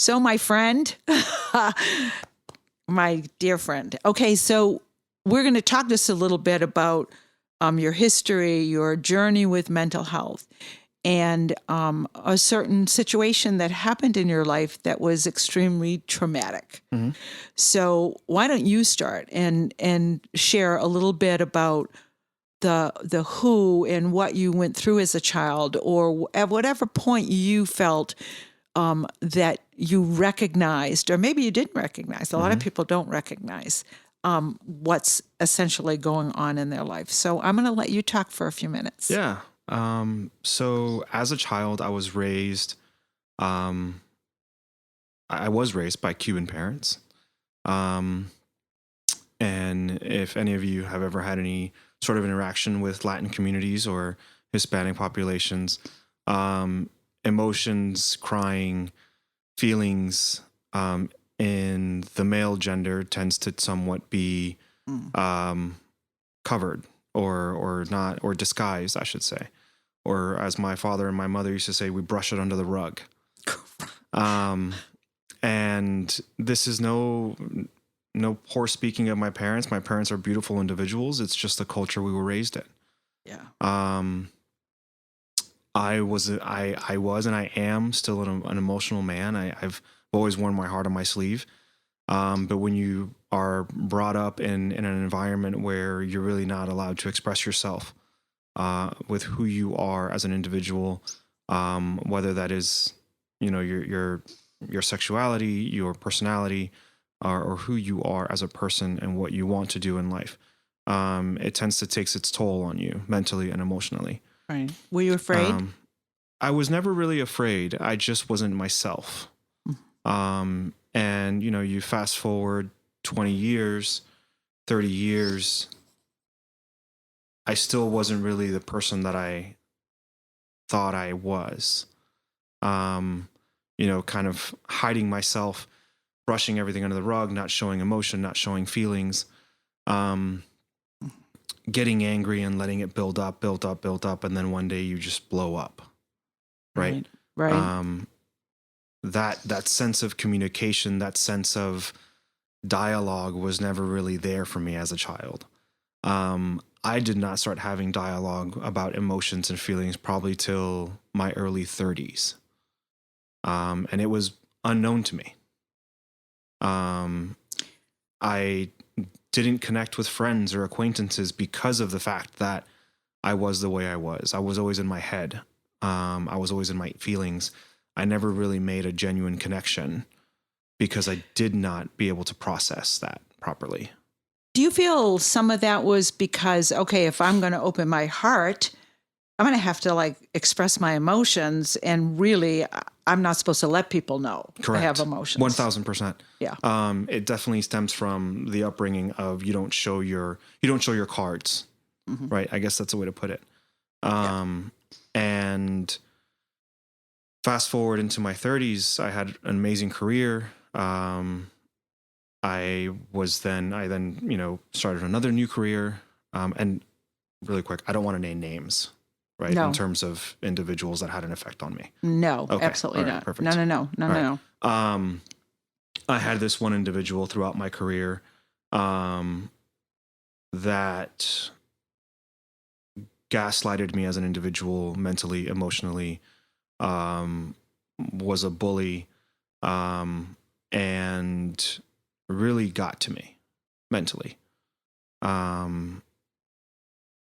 So my friend, my dear friend. Okay, so we're going to talk just a little bit about your history, your journey with mental health, and a certain situation that happened in your life that was extremely traumatic. Mm-hmm. So why don't you start and share a little bit about the who and what you went through as a child, or at whatever point you felt that you recognized, or maybe you didn't recognize. A lot of people don't recognize what's essentially going on in their life. So I'm going to let you talk for a few minutes. Yeah. So as a child, I was raised by Cuban parents. And if any of you have ever had any sort of interaction with Latin communities or Hispanic populations, emotions, crying, feelings in the male gender tends to somewhat be covered or not, or disguised, I should say. Or as my father and my mother used to say, we brush it under the rug. And this is no poor speaking of my parents. My parents are beautiful individuals. It's just the culture we were raised in. Yeah. I was and I am still an emotional man. I've always worn my heart on my sleeve. But when you are brought up in an environment where you're really not allowed to express yourself with who you are as an individual, whether that is, your sexuality, your personality, or who you are as a person and what you want to do in life, it tends to take its toll on you mentally and emotionally. Right. Were you afraid? I was never really afraid. I just wasn't myself. And, you fast forward 20 years, 30 years, I still wasn't really the person that I thought I was. Kind of hiding myself, brushing everything under the rug, not showing emotion, not showing feelings, getting angry and letting it build up. And then one day you just blow up. Right. That sense of communication, that sense of dialogue was never really there for me as a child. I did not start having dialogue about emotions and feelings probably till my early 30s. And it was unknown to me. I didn't connect with friends or acquaintances because of the fact that I was the way I was. I was always in my head. I was always in my feelings. I never really made a genuine connection because I did not be able to process that properly. Do you feel some of that was because, okay, if I'm going to open my heart, I'm going to have to express my emotions, and really I'm not supposed to let people know Correct. I have emotions. 1,000%. Yeah. It definitely stems from the upbringing of you don't show your cards. Mm-hmm. Right. I guess that's a way to put it. And fast forward into my 30s, I had an amazing career. I then started another new career. And really quick, I don't want to name names, right? No. In terms of individuals that had an effect on me. No, okay. Absolutely right, not. Perfect. No. I had this one individual throughout my career that gaslighted me as an individual, mentally, emotionally, was a bully, and really got to me mentally.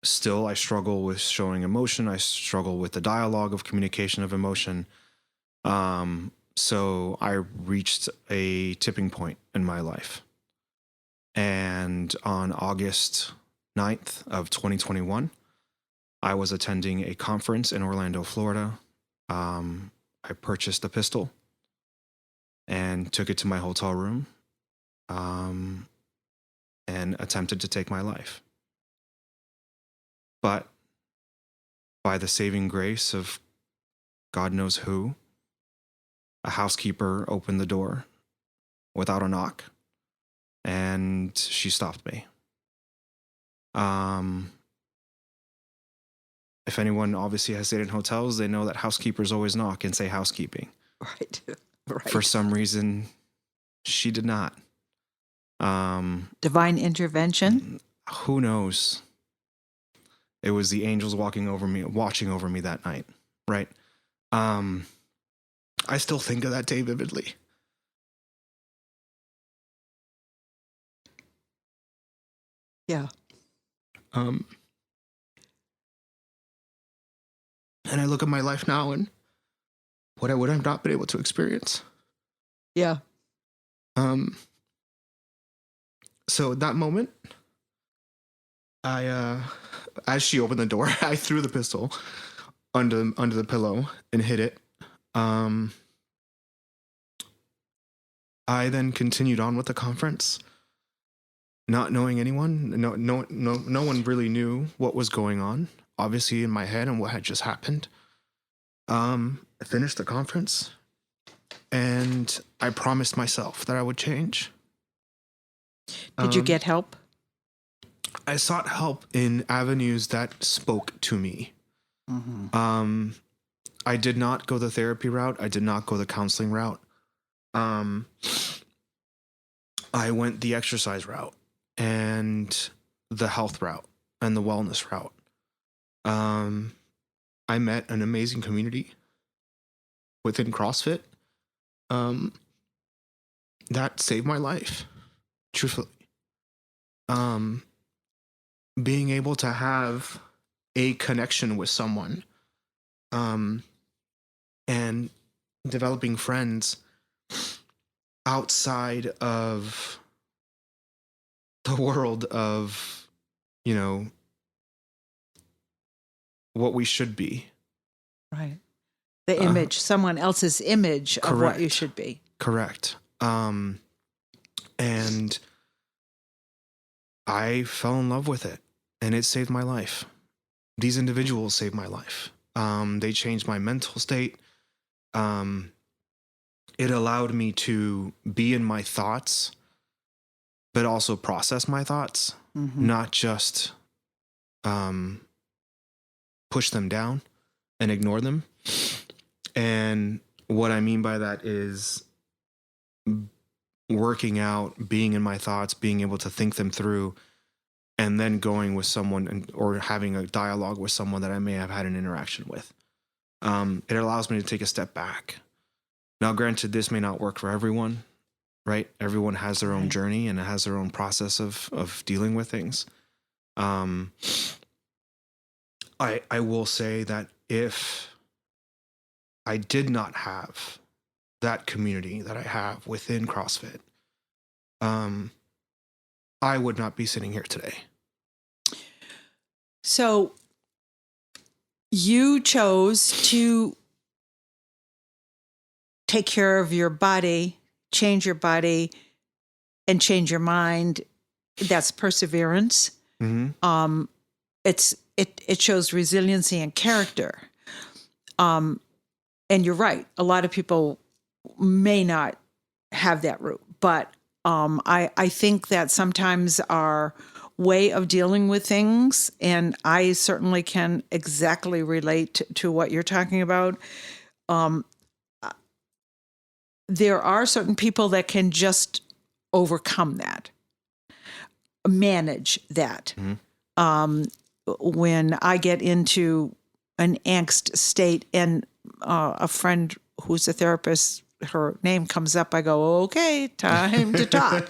Still, I struggle with showing emotion. I struggle with the dialogue of communication of emotion. So I reached a tipping point in my life. And on August 9th of 2021, I was attending a conference in Orlando, Florida. I purchased a pistol and took it to my hotel room, and attempted to take my life. But by the saving grace of God knows who, a housekeeper opened the door without a knock, and she stopped me. If anyone obviously has stayed in hotels, they know that housekeepers always knock and say housekeeping. Right. For some reason, she did not. Divine intervention. Who knows? It was the angels watching over me that night, right? I still think of that day vividly. Yeah. And I look at my life now and what I would have not been able to experience. Yeah. So at that moment, as she opened the door, I threw the pistol under the pillow and hid it. I then continued on with the conference, not knowing anyone. No one really knew what was going on, obviously in my head and what had just happened. I finished the conference and I promised myself that I would change. Did you get help? I sought help in avenues that spoke to me. Mm-hmm. I did not go the therapy route. I did not go the counseling route. I went the exercise route and the health route and the wellness route. I met an amazing community within CrossFit that saved my life, truthfully. Being able to have a connection with someone and developing friends outside of the world of, what we should be. Right. The image, someone else's image of what you should be. Correct. And I fell in love with it and it saved my life. These individuals saved my life. They changed my mental state. It allowed me to be in my thoughts, but also process my thoughts, not just push them down and ignore them. And what I mean by that is working out, being in my thoughts, being able to think them through, and then going with someone or having a dialogue with someone that I may have had an interaction with. It allows me to take a step back. Now, granted, this may not work for everyone, right? Everyone has their own journey and has their own process of dealing with things. I will say that if I did not have that community that I have within CrossFit, I would not be sitting here today. So you chose to take care of your body, change your body, and change your mind. That's perseverance. Mm-hmm. It shows resiliency and character. And you're right. A lot of people may not have that route, but I think that sometimes our way of dealing with things, and I certainly can exactly relate to what you're talking about. There are certain people that can just overcome that, manage that. Mm-hmm. When I get into an angst state and a friend who's a therapist, her name comes up, I go, okay, time to talk.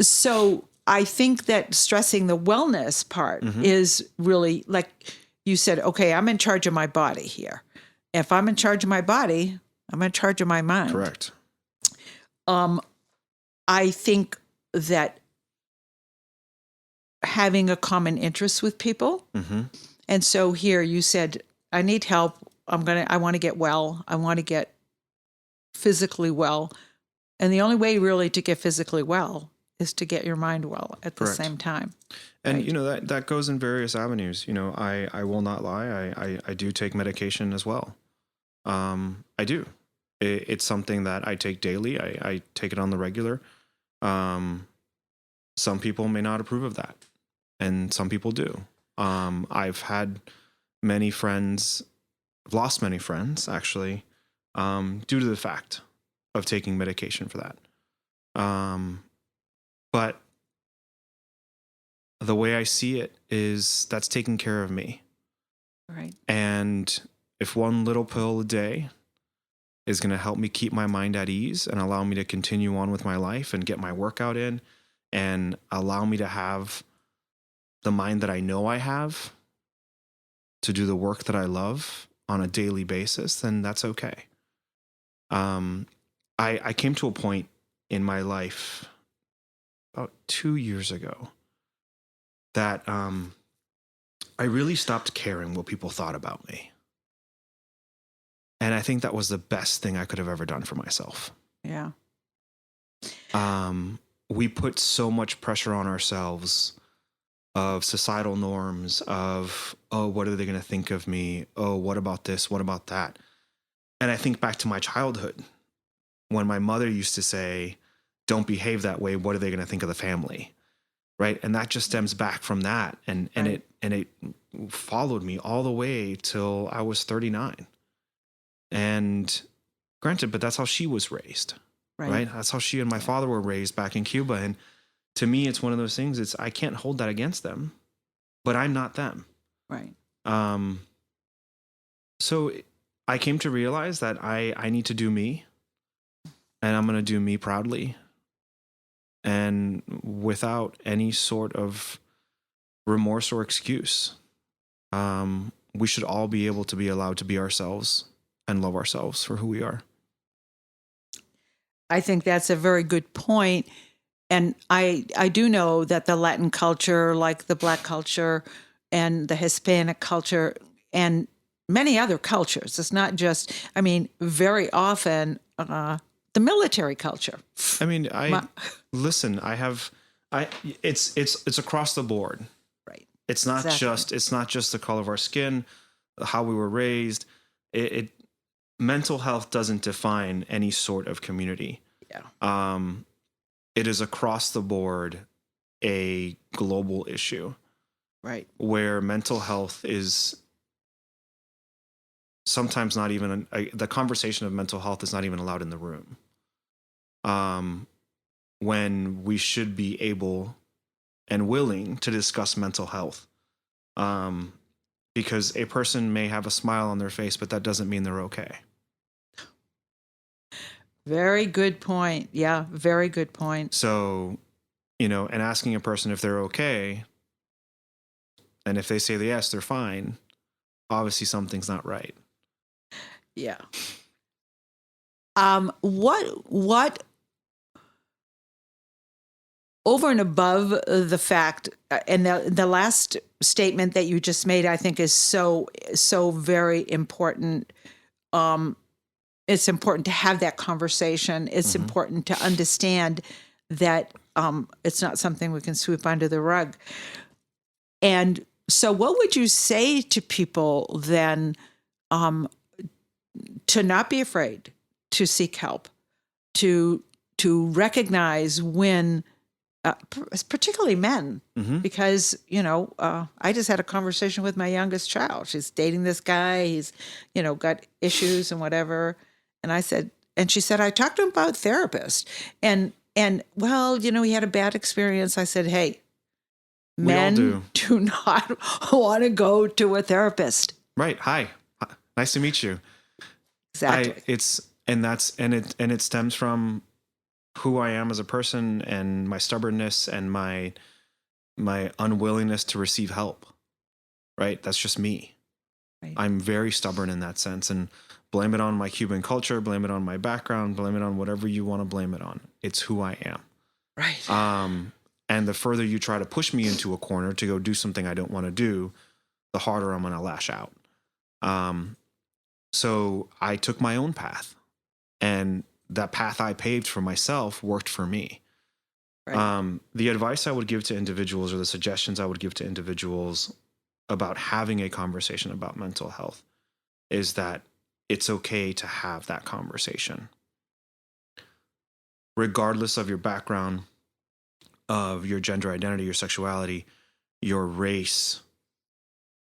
So I think that stressing the wellness part is really, like you said, okay, I'm in charge of my body here. If I'm in charge of my body, I'm in charge of my mind. Correct. I think that having a common interest with people. Mm-hmm. And so here you said, I need help. I want to get well. I want to get physically well. And the only way really to get physically well is to get your mind well at the same time. And, that goes in various avenues. I will not lie. I do take medication as well. I do. It's something that I take daily. I take it on the regular. Some people may not approve of that, and some people do. I've had many friends, I've lost many friends actually, due to the fact of taking medication for that. But the way I see it is that's taking care of me. Right. And if one little pill a day is going to help me keep my mind at ease and allow me to continue on with my life and get my workout in and allow me to have the mind that I know I have to do the work that I love on a daily basis, then that's okay. I came to a point in my life about 2 years ago that I really stopped caring what people thought about me. And I think that was the best thing I could have ever done for myself. Yeah. We put so much pressure on ourselves of societal norms of, oh, what are they going to think of me? Oh, what about this? What about that? And I think back to my childhood when my mother used to say, don't behave that way. What are they going to think of the family? Right. And that just stems back from that. And Right. it followed me all the way till I was 39. And granted, but that's how she was raised. Right. That's how she and my father were raised back in Cuba. And to me, it's one of those things. I can't hold that against them, but I'm not them. Right. So I came to realize that I need to do me, and I'm going to do me proudly and without any sort of remorse or excuse. We should all be able to be allowed to be ourselves and love ourselves for who we are. I think that's a very good point. And I do know that the Latin culture, like the Black culture and the Hispanic culture and many other cultures, it's not just, I mean, very often the military culture. I mean, listen, it's across the board. Right. It's not Exactly. just the color of our skin, how we were raised. Mental health doesn't define any sort of community. Yeah. It is across the board a global issue. Right. Where mental health is sometimes not even the conversation of mental health is not even allowed in the room. When we should be able and willing to discuss mental health. Because a person may have a smile on their face, but that doesn't mean they're okay. Very good point. Yeah, very good point. So, and asking a person if they're okay, and if they say yes, they're fine, obviously something's not right. Yeah. What over and above the fact, and the last statement that you just made, I think is so very important. It's important to have that conversation. It's important to understand that it's not something we can sweep under the rug. And so what would you say to people then to not be afraid to seek help, to recognize when, particularly men, because, I just had a conversation with my youngest child. She's dating this guy. He's, got issues and whatever. And she said, I talked to him about therapist and well, he had a bad experience. I said, hey, men do not want to go to a therapist. Right. Hi. Nice to meet you. Exactly. It stems from who I am as a person and my stubbornness and my unwillingness to receive help. Right. That's just me. Right. I'm very stubborn in that sense, and blame it on my Cuban culture, blame it on my background, blame it on whatever you want to blame it on. It's who I am. Right. And the further you try to push me into a corner to go do something I don't want to do, the harder I'm going to lash out. So I took my own path, and that path I paved for myself worked for me. Right. The advice I would give to individuals, or the suggestions I would give to individuals about having a conversation about mental health, is that it's okay to have that conversation. Regardless of your background, of your gender identity, your sexuality, your race,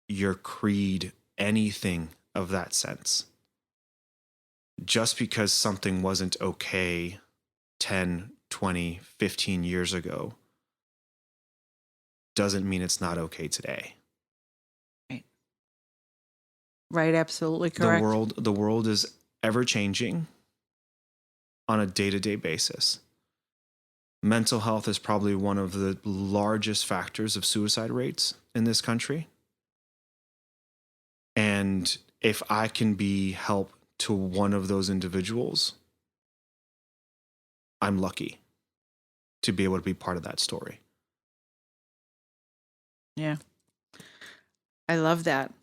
your creed, anything of that sense. just because something wasn't okay 10, 20, 15 years ago doesn't mean it's not okay today. Right. Right. Absolutely The correct. world is ever changing on a day-to-day basis. Mental health is probably one of the largest factors of suicide rates in this country. And if I can be help to one of those individuals, I'm lucky to be able to be part of that story. Yeah. I love that.